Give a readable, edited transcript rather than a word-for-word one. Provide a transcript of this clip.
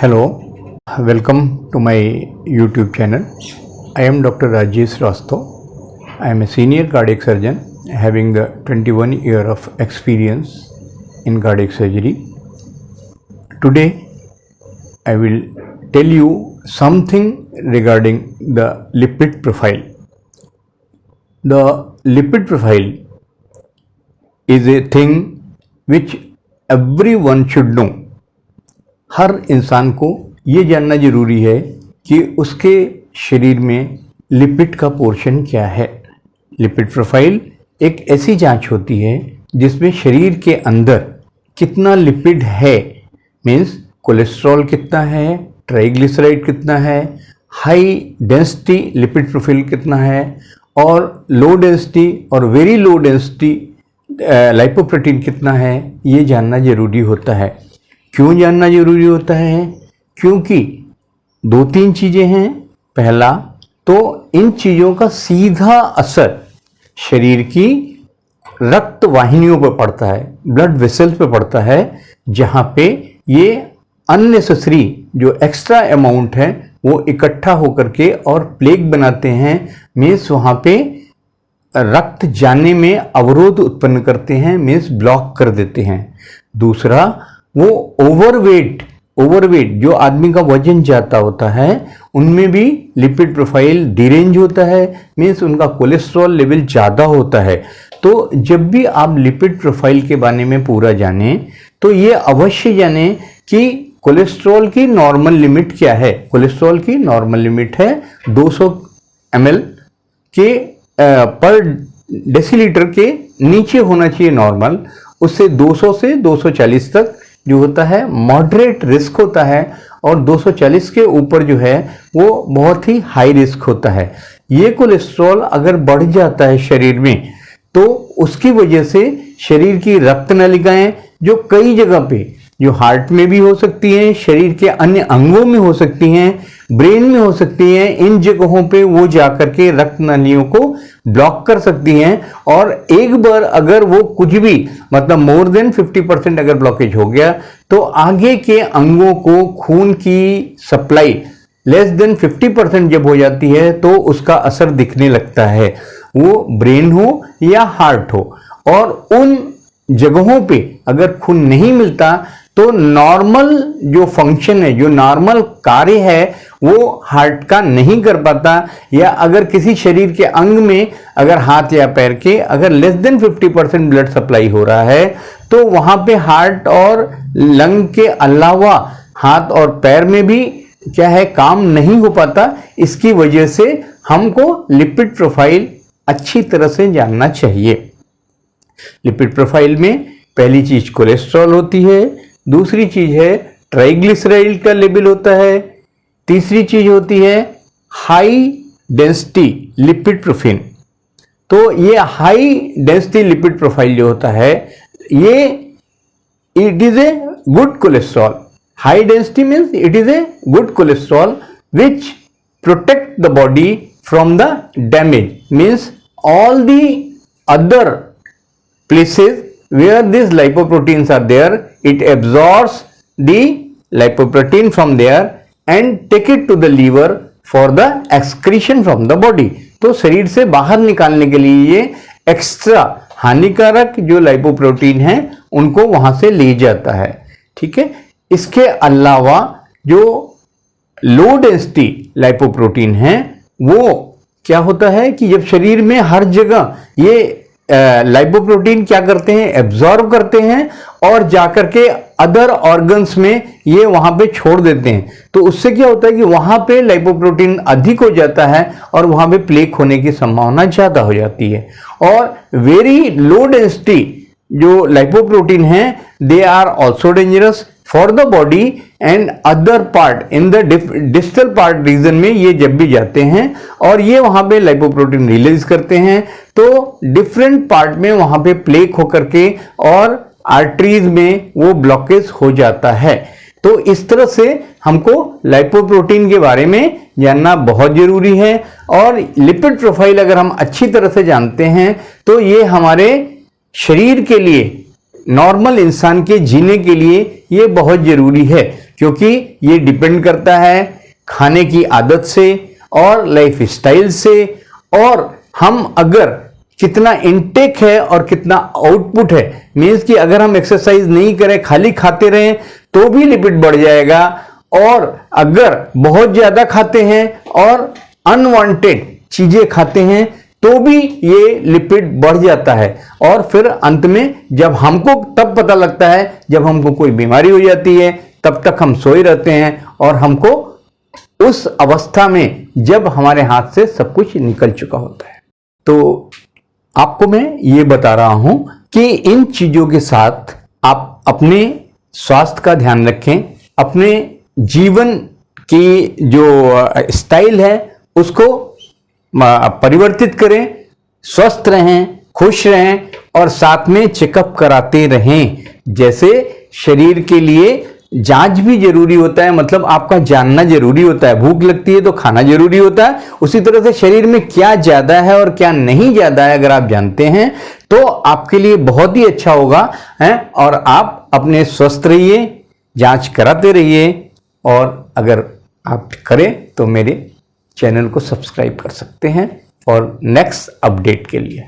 Hello, welcome to my YouTube channel. I am Dr. Rajesh Rasto. I am a senior cardiac surgeon having the 21 year of experience in cardiac surgery. Today, I will tell you something regarding the lipid profile. The lipid profile is a thing which everyone should know. हर इंसान को ये जानना जरूरी है कि उसके शरीर में लिपिड का पोर्शन क्या है। लिपिड प्रोफाइल एक ऐसी जांच होती है जिसमें शरीर के अंदर कितना लिपिड है, मीन्स कोलेस्ट्रॉल कितना है, ट्राइग्लिसराइड कितना है, हाई डेंसिटी लिपिड प्रोफाइल कितना है और लो डेंसिटी और वेरी लो डेंसिटी लाइपोप्रोटीन कितना है, ये जानना जरूरी होता है। क्यों जानना जरूरी होता है? क्योंकि दो तीन चीज़ें हैं। पहला तो इन चीज़ों का सीधा असर शरीर की रक्त वाहिनियों पर पड़ता है, ब्लड वेसल्स पे पड़ता है, जहाँ पे ये अननेसेसरी जो एक्स्ट्रा अमाउंट है वो इकट्ठा होकर के और प्लेग बनाते हैं, मीन्स वहाँ पे रक्त जाने में अवरोध उत्पन्न करते हैं, मीन्स ब्लॉक कर देते हैं। दूसरा, वो ओवरवेट जो आदमी का वजन जाता होता है उनमें भी लिपिड प्रोफाइल डिरेंज होता है, मीन्स उनका कोलेस्ट्रॉल लेवल ज़्यादा होता है। तो जब भी आप लिपिड प्रोफाइल के बारे में पूरा जानें तो ये अवश्य जानें कि कोलेस्ट्रॉल की नॉर्मल लिमिट क्या है। कोलेस्ट्रॉल की नॉर्मल लिमिट है 200 ml के पर डेसीलीटर के नीचे होना चाहिए नॉर्मल। उससे 200 से 240 तक जो होता है मॉडरेट रिस्क होता है और 240 के ऊपर जो है वो बहुत ही हाई रिस्क होता है। ये कोलेस्ट्रॉल अगर बढ़ जाता है शरीर में तो उसकी वजह से शरीर की रक्त नलिकाएं जो कई जगह पे, जो हार्ट में भी हो सकती हैं, शरीर के अन्य अंगों में हो सकती हैं, ब्रेन में हो सकती हैं, इन जगहों पे वो जाकर के रक्त नलियों को ब्लॉक कर सकती हैं। और एक बार अगर वो कुछ भी मतलब मोर देन 50% अगर ब्लॉकेज हो गया तो आगे के अंगों को खून की सप्लाई लेस देन 50% जब हो जाती है तो उसका असर दिखने लगता है, वो ब्रेन हो या हार्ट हो। और उन जगहों पे अगर खून नहीं मिलता तो नॉर्मल जो फंक्शन है, जो नॉर्मल कार्य है वो हार्ट का नहीं कर पाता। या अगर किसी शरीर के अंग में, अगर हाथ या पैर के अगर लेस देन 50% ब्लड सप्लाई हो रहा है तो वहां पे हार्ट और लंग के अलावा हाथ और पैर में भी क्या है काम नहीं हो पाता। इसकी वजह से हमको लिपिड प्रोफाइल अच्छी तरह से जानना चाहिए। लिपिड प्रोफाइल में पहली चीज कोलेस्ट्रॉल होती है, दूसरी चीज है ट्राइग्लिसराइड का लेवल होता है, तीसरी चीज होती है हाई डेंसिटी लिपिड प्रोफाइल। तो ये हाई डेंसिटी लिपिड प्रोफाइल जो होता है ये it is a good cholesterol. High density means it is a good cholesterol which protect the body from the damage, means all the other places where these lipoproteins are there, it absorbs the lipoprotein from there and take it to the liver for the excretion from the body। तो शरीर से बाहर निकालने के लिए ये extra हानिकारक जो लाइपोप्रोटीन है उनको वहां से ले जाता है। ठीक है, इसके अलावा जो लो डेंसिटी लाइपोप्रोटीन है वो क्या होता है कि जब शरीर में हर जगह ये लाइपोप्रोटीन क्या करते हैं, एब्जॉर्ब करते हैं और जाकर के अदर ऑर्गन्स में ये वहां पे छोड़ देते हैं। तो उससे क्या होता है कि वहां पे लाइपोप्रोटीन अधिक हो जाता है और वहां पे प्लेक होने की संभावना ज्यादा हो जाती है। और वेरी लो डेंसिटी जो लाइपोप्रोटीन है they are also dangerous for the body and other part in the distal part region में ये जब भी जाते हैं और ये वहां पे लाइपोप्रोटीन रिलीज करते हैं तो डिफरेंट पार्ट में वहां पे प्लेक होकर के और आर्टरीज में वो ब्लॉकेज हो जाता है। तो इस तरह से हमको लाइपोप्रोटीन के बारे में जानना बहुत जरूरी है। और लिपिड प्रोफाइल अगर हम अच्छी तरह से जानते हैं तो ये हमारे शरीर के लिए, नॉर्मल इंसान के जीने के लिए ये बहुत जरूरी है। क्योंकि ये डिपेंड करता है खाने की आदत से और लाइफ स्टाइल से, और हम अगर कितना इनटेक है और कितना आउटपुट है, मीन्स कि अगर हम एक्सरसाइज नहीं करें, खाली खाते रहें तो भी लिपिड बढ़ जाएगा, और अगर बहुत ज्यादा खाते हैं और अनवांटेड चीजें खाते हैं तो भी ये लिपिड बढ़ जाता है। और फिर अंत में जब हमको तब पता लगता है जब हमको कोई बीमारी हो जाती है, तब तक हम सोए रहते हैं और हमको उस अवस्था में जब हमारे हाथ से सब कुछ निकल चुका होता है। तो आपको मैं ये बता रहा हूं कि इन चीजों के साथ आप अपने स्वास्थ्य का ध्यान रखें, अपने जीवन की जो स्टाइल है उसको परिवर्तित करें, स्वस्थ रहें, खुश रहें और साथ में चेकअप कराते रहें। जैसे शरीर के लिए जांच भी जरूरी होता है, मतलब आपका जानना जरूरी होता है, भूख लगती है तो खाना जरूरी होता है, उसी तरह से शरीर में क्या ज्यादा है और क्या नहीं ज्यादा है अगर आप जानते हैं तो आपके लिए बहुत ही अच्छा होगा है। और आप अपने स्वस्थ रहिए, जांच कराते रहिए, और अगर आप करें तो मेरे चैनल को सब्सक्राइब कर सकते हैं और नेक्स्ट अपडेट के लिए।